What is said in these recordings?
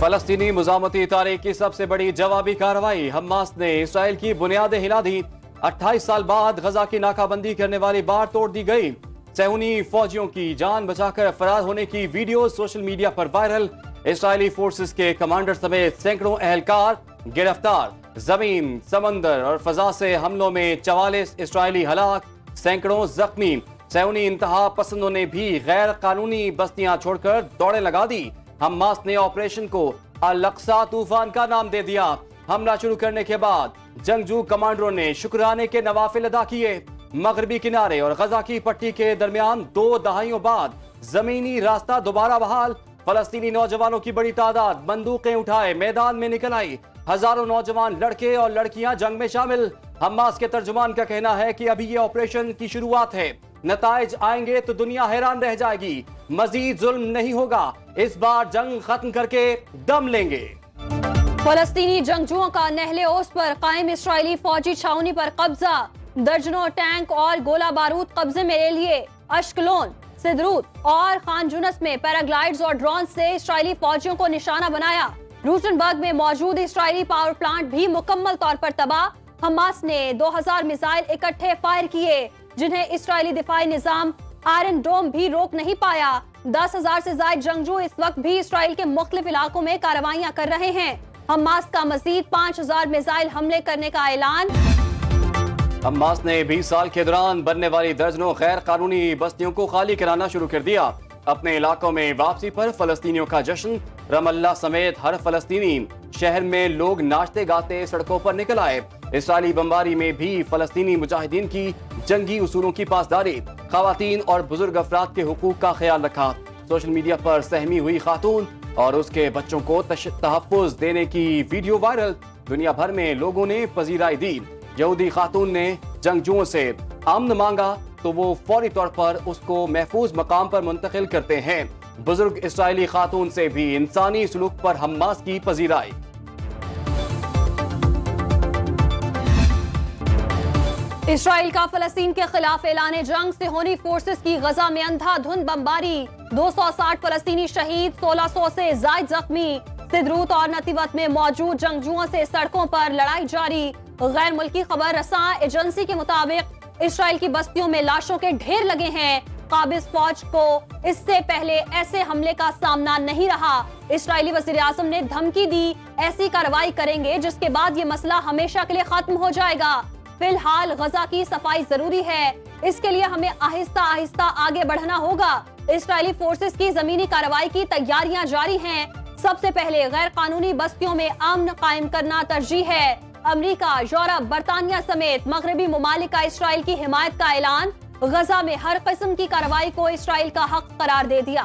فلسطینی مزاحمتی تاریخ کی سب سے بڑی جوابی کارروائی، حماس نے اسرائیل کی بنیادیں ہلا دی۔ 28 سال بعد غزہ کی ناکہ بندی کرنے والی بار توڑ دی گئی۔ صہیونی فوجیوں کی جان بچا کر فرار ہونے کی ویڈیو سوشل میڈیا پر وائرل۔ اسرائیلی فورسز کے کمانڈر سمیت سینکڑوں اہلکار گرفتار۔ زمین، سمندر اور فضا سے حملوں میں 44 اسرائیلی ہلاک، سینکڑوں زخمی۔ صہیونی انتہا پسندوں نے بھی غیر قانونی بستیاں چھوڑ کر دوڑیں لگا دی۔ حماس نے آپریشن کو الاقصی طوفان کا نام دے دیا۔ حملہ شروع کرنے کے بعد جنگجو کمانڈروں نے شکرانے کے نوافل ادا کیے۔ مغربی کنارے اور غزہ کی پٹی کے درمیان 2 دہائیوں بعد زمینی راستہ دوبارہ بحال۔ فلسطینی نوجوانوں کی بڑی تعداد بندوقیں اٹھائے میدان میں نکل آئی۔ ہزاروں نوجوان لڑکے اور لڑکیاں جنگ میں شامل۔ حماس کے ترجمان کا کہنا ہے کہ ابھی یہ آپریشن کی شروعات ہے، نتائج آئیں گے تو دنیا حیران رہ جائے گی۔ مزید ظلم نہیں ہوگا، اس بار جنگ ختم کر کے دم لیں گے۔ فلسطینی جنگجوؤں کا نہل اوس پر قائم اسرائیلی فوجی چھاؤنی پر قبضہ۔ درجنوں ٹینک اور گولہ بارود قبضے میں لے لیے۔ اشکلون، سدروت اور خان یونس میں پیراگلائڈز اور ڈرون سے اسرائیلی فوجیوں کو نشانہ بنایا۔ روٹنبرگ میں موجود اسرائیلی پاور پلانٹ بھی مکمل طور پر تباہ۔ حماس نے 2000 میزائل اکٹھے فائر کیے، جنہیں اسرائیلی دفاعی نظام آئرن ڈوم بھی روک نہیں پایا۔ 10,000 سے زائد جنگجو اس وقت بھی اسرائیل کے مختلف علاقوں میں کارروائیاں کر رہے ہیں۔ حماس کا مزید 5000 میزائل حملے کرنے کا اعلان۔ حماس نے 20 سال کے دوران بننے والی درجنوں غیر قانونی بستیوں کو خالی کرانا شروع کر دیا۔ اپنے علاقوں میں واپسی پر فلسطینیوں کا جشن۔ رام اللہ سمیت ہر فلسطینی شہر میں لوگ ناچتے گاتے سڑکوں پر نکل آئے۔ اسرائیلی بمباری میں بھی فلسطینی مجاہدین کی جنگی اصولوں کی پاسداری، خواتین اور بزرگ افراد کے حقوق کا خیال رکھا۔ سوشل میڈیا پر سہمی ہوئی خاتون اور اس کے بچوں کو تحفظ دینے کی ویڈیو وائرل۔ دنیا بھر میں لوگوں نے پذیرائی دی۔ یہودی خاتون نے جنگجوؤں سے امن مانگا تو وہ فوری طور پر اس کو محفوظ مقام پر منتقل کرتے ہیں۔ بزرگ اسرائیلی خاتون سے بھی انسانی سلوک پر حماس کی پذیرائی۔ اسرائیل کا فلسطین کے خلاف اعلان جنگ، صہیونی فورسز کی غزہ میں اندھا دھند بمباری۔ 260 فلسطینی شہید، 1600 سے زائد زخمی۔ سدروت اور نتیوت میں موجود جنگجوؤں سے سڑکوں پر لڑائی جاری۔ غیر ملکی خبر رساں ایجنسی کے مطابق اسرائیل کی بستیوں میں لاشوں کے ڈھیر لگے ہیں۔ قابض فوج کو اس سے پہلے ایسے حملے کا سامنا نہیں رہا۔ اسرائیلی وزیر اعظم نے دھمکی دی، ایسی کارروائی کریں گے جس کے بعد یہ مسئلہ ہمیشہ کے لیے ختم ہو جائے گا۔ فی الحال غزہ کی صفائی ضروری ہے، اس کے لیے ہمیں آہستہ آہستہ آگے بڑھنا ہوگا۔ اسرائیلی فورسز کی زمینی کارروائی کی تیاریاں جاری ہیں۔ سب سے پہلے غیر قانونی بستیوں میں امن قائم کرنا ترجیح ہے۔ امریکہ، یورپ، برطانیہ سمیت مغربی ممالک کا اسرائیل کی حمایت کا اعلان۔ غزہ میں ہر قسم کی کارروائی کو اسرائیل کا حق قرار دے دیا۔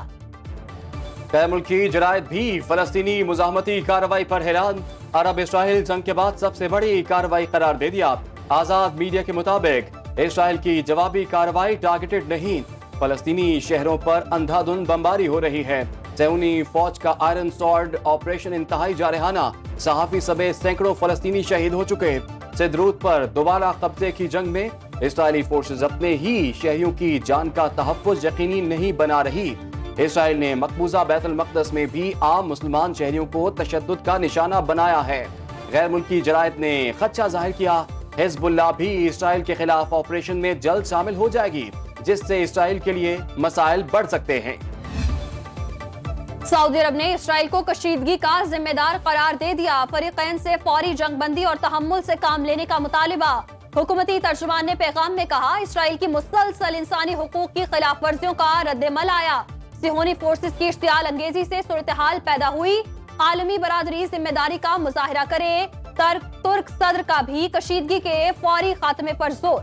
غیر ملکی جرائد بھی فلسطینی مزاحمتی کارروائی پر حیران۔ عرب اسرائیل جنگ کے بعد سب سے بڑی کارروائی قرار دے دیا۔ آزاد میڈیا کے مطابق اسرائیل کی جوابی کارروائی ٹارگیٹڈ نہیں، فلسطینی شہروں پر اندھا دھند بمباری ہو رہی ہے۔ صہیونی فوج کا آئرن سورڈ آپریشن انتہائی جارحانہ، صحافی سمیت سینکڑوں فلسطینی شہید ہو چکے۔ سدروت پر دوبارہ قبضے کی جنگ میں اسرائیلی فورسز اپنے ہی شہریوں کی جان کا تحفظ یقینی نہیں بنا رہی۔ اسرائیل نے مقبوضہ بیت المقدس میں بھی عام مسلمان شہریوں کو تشدد کا نشانہ بنایا ہے۔ غیر ملکی جرائد نے خدشہ ظاہر کیا، حزب اللہ بھی اسرائیل کے خلاف آپریشن میں جلد شامل ہو جائے گی، جس سے اسرائیل کے لیے مسائل بڑھ سکتے ہیں۔ سعودی عرب نے اسرائیل کو کشیدگی کا ذمہ دار قرار دے دیا۔ فریقین سے فوری جنگ بندی اور تحمل سے کام لینے کا مطالبہ۔ حکومتی ترجمان نے پیغام میں کہا، اسرائیل کی مسلسل انسانی حقوق کی خلاف ورزیوں کا رد عمل آیا۔ صہیونی فورسز کی اشتعال انگیزی سے صورتحال پیدا ہوئی۔ عالمی برادری ذمہ داری کا مظاہرہ کرے۔ ترک صدر کا بھی کشیدگی کے فوری خاتمے پر زور۔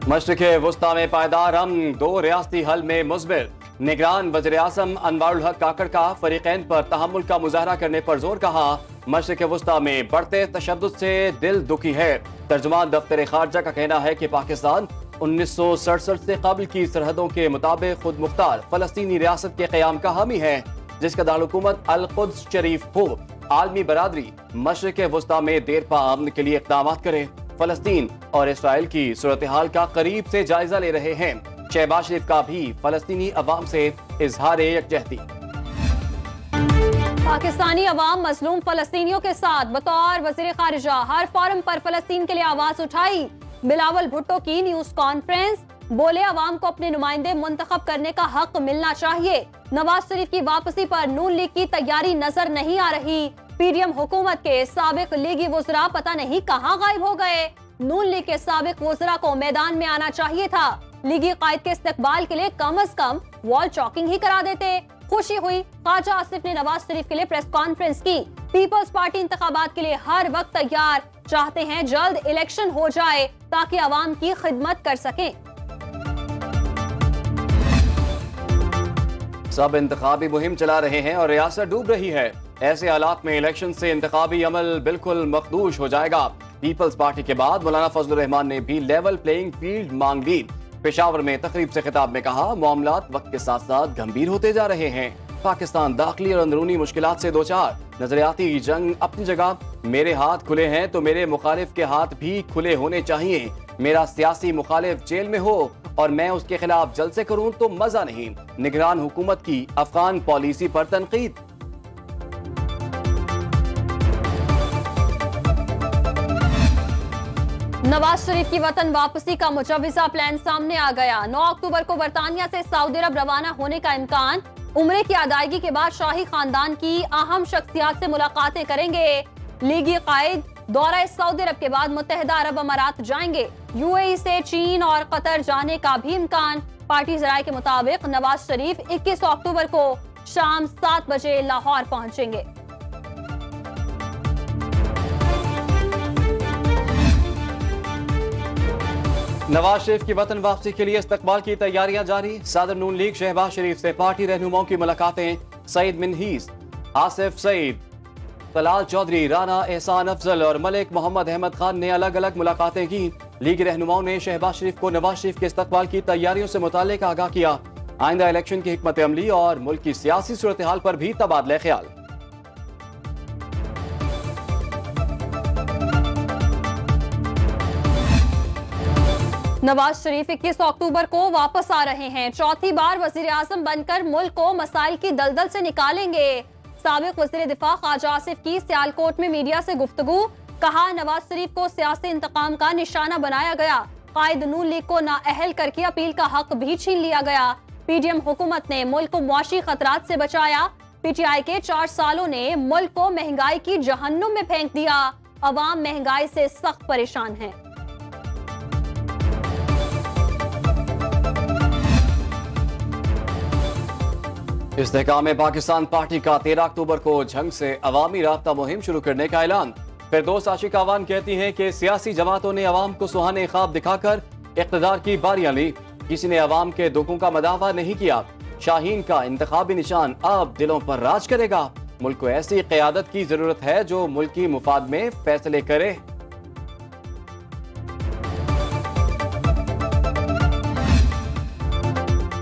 مشرق وسطی میں پائیدار امن، 2 ریاستی حل میں مثبت۔ نگران وزیر اعظم انوار الحق کاکڑ کا فریقین پر تحمل کا مظاہرہ کرنے پر زور کہا۔ مشرق وسطی میں بڑھتے تشدد سے دل دکھی ہے۔ ترجمان دفتر خارجہ کا کہنا ہے کہ پاکستان 1967 سے قبل کی سرحدوں کے مطابق خود مختار فلسطینی ریاست کے قیام کا حامی ہے، جس کا دارالحکومت القدس شریف ہو۔ عالمی برادری مشرق وسطی میں دیر پا امن کے لیے اقدامات کرے۔ فلسطین اور اسرائیل کی صورتحال کا قریب سے جائزہ لے رہے ہیں۔ شہباز شریف کا بھی فلسطینی عوام سے اظہار یکجہتی۔ پاکستانی عوام مظلوم فلسطینیوں کے ساتھ، بطور وزیر خارجہ ہر فورم پر فلسطین کے لیے آواز اٹھائی۔ بلاول بھٹو کی نیوز کانفرنس، بولے عوام کو اپنے نمائندے منتخب کرنے کا حق ملنا چاہیے۔ نواز شریف کی واپسی پر نون لیگ کی تیاری نظر نہیں آ رہی۔ پی ڈی ایم حکومت کے سابق لیگی وزراء پتہ نہیں کہاں غائب ہو گئے۔ نون لیگ کے سابق وزراء کو میدان میں آنا چاہیے تھا۔ لیگی قائد کے استقبال کے لیے کم از کم وال چاکنگ ہی کرا دیتے۔ خوشی ہوئی، خواجہ آصف نے نواز شریف کے لیے پریس کانفرنس کی۔ پیپلز پارٹی انتخابات کے لیے ہر وقت تیار، چاہتے ہیں جلد الیکشن ہو جائے تاکہ عوام کی خدمت کر سکیں۔ سب انتخابی مہم چلا رہے ہیں اور ریاست ڈوب رہی ہے۔ ایسے حالات میں الیکشن سے انتخابی عمل بالکل مخدوش ہو جائے گا۔ پیپلز پارٹی کے بعد مولانا فضل الرحمان نے بھی لیول پلینگ فیلڈ مانگ لی۔ پشاور میں تقریب سے خطاب میں کہا، معاملات وقت کے ساتھ ساتھ گمبھیر ہوتے جا رہے ہیں۔ پاکستان داخلی اور اندرونی مشکلات سے دوچار، نظریاتی جنگ اپنی جگہ، میرے ہاتھ کھلے ہیں تو میرے مخالف کے ہاتھ بھی کھلے ہونے چاہیے۔ میرا سیاسی مخالف جیل میں ہو اور میں اس کے خلاف جلسے کروں تو مزہ نہیں۔ نگران حکومت کی افغان پالیسی پر تنقید۔ نواز شریف کی وطن واپسی کا مجوزہ پلان سامنے آ گیا۔ 9 اکتوبر کو برطانیہ سے سعودی عرب روانہ ہونے کا امکان۔ عمرے کی ادائیگی کے بعد شاہی خاندان کی اہم شخصیات سے ملاقاتیں کریں گے۔ لیگی قائد دورہ سعودی عرب کے بعد متحدہ عرب امارات جائیں گے۔ یو اے ای سے چین اور قطر جانے کا بھی امکان۔ پارٹی ذرائع کے مطابق نواز شریف 21 اکتوبر کو شام 7 بجے لاہور پہنچیں گے۔ نواز شریف کی وطن واپسی کے لیے استقبال کی تیاریاں جاری۔ صدر نون لیگ شہباز شریف سے پارٹی رہنماؤں کی ملاقاتیں۔ سعید منہیس، آصف سعید، طلال چودھری، رانا احسان افضل اور ملک محمد احمد خان نے الگ الگ ملاقاتیں کی۔ لیگی رہنماؤں نے شہباز شریف کو نواز شریف کے استقبال کی تیاریوں سے متعلق آگاہ کیا۔ آئندہ الیکشن کی حکمت عملی اور ملک کی سیاسی صورتحال پر بھی تبادلہ خیال۔ نواز شریف 21 اکتوبر کو واپس آ رہے ہیں۔ چوتھی بار وزیر اعظم بن کر ملک کو مسائل کی دلدل سے نکالیں گے۔ سابق وزیر دفاع خواجہ آصف کی سیالکوٹ میں میڈیا سے گفتگو، کہا نواز شریف کو سیاسی انتقام کا نشانہ بنایا گیا۔ قائد نون لیگ کو نااہل کر کے اپیل کا حق بھی چھین لیا گیا۔ پی ڈی ایم حکومت نے ملک کو معاشی خطرات سے بچایا۔ پی ٹی آئی کے 4 سالوں نے ملک کو مہنگائی کی جہنم میں پھینک دیا۔ عوام مہنگائی سے سخت پریشان ہیں۔ استحکام پاکستان پارٹی کا 13 اکتوبر کو جھنگ سے عوامی رابطہ مہم شروع کرنے کا اعلان۔ فردوس عاشق آوان کہتی ہیں کہ سیاسی جماعتوں نے عوام کو سہانے خواب دکھا کر اقتدار کی باریاں لی، کسی نے عوام کے دکھوں کا مداوع نہیں کیا۔ شاہین کا انتخابی نشان اب دلوں پر راج کرے گا۔ ملک کو ایسی قیادت کی ضرورت ہے جو ملکی مفاد میں فیصلے کرے۔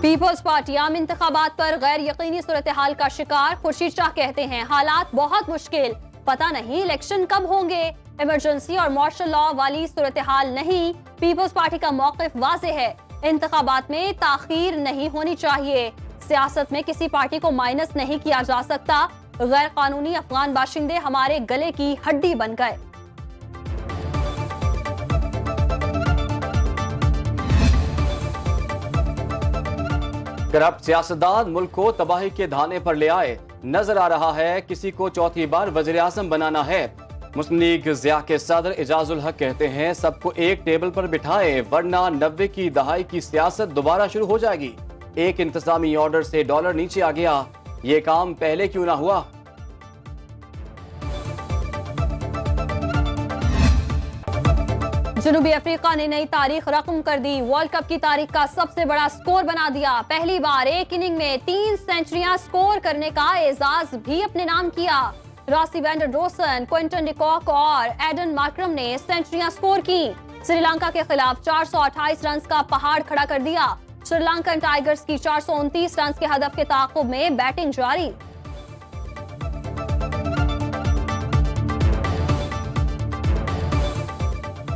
پیپلز پارٹی عام انتخابات پر غیر یقینی صورتحال کا شکار۔ خورشید شاہ کہتے ہیں حالات بہت مشکل، پتہ نہیں الیکشن کب ہوں گے۔ ایمرجنسی اور مارشل لا والی صورتحال نہیں۔ پیپلز پارٹی کا موقف واضح ہے، انتخابات میں تاخیر نہیں ہونی چاہیے۔ سیاست میں کسی پارٹی کو مائنس نہیں کیا جا سکتا۔ غیر قانونی افغان باشندے ہمارے گلے کی ہڈی بن گئے۔ کرپٹ سیاستدان ملک کو تباہی کے دھانے پر لے آئے۔ نظر آ رہا ہے کسی کو چوتھی بار وزیر اعظم بنانا ہے۔ مسلم لیگ ضیاء کے صدر اعجاز الحق کہتے ہیں سب کو ایک ٹیبل پر بٹھائے ورنہ 90 کی دہائی کی سیاست دوبارہ شروع ہو جائے گی۔ ایک انتظامی آرڈر سے ڈالر نیچے آ گیا، یہ کام پہلے کیوں نہ ہوا؟ جنوبی افریقہ نے نئی تاریخ رقم کر دی، ورلڈ کپ کی تاریخ کا سب سے بڑا سکور بنا دیا۔ پہلی بار ایک اننگ میں 3 سینچریاں سکور کرنے کا اعزاز بھی اپنے نام کیا۔ راسی وینڈر ڈوسن، کوئنٹن ڈیکاک اور ایڈن مارکرم نے سینچریاں سکور کی۔ سری لنکا کے خلاف 428 رنز کا پہاڑ کھڑا کر دیا۔ سری لنکن ٹائیگرز کی 429 رنز کے ہدف کے تعاقب میں بیٹنگ جاری۔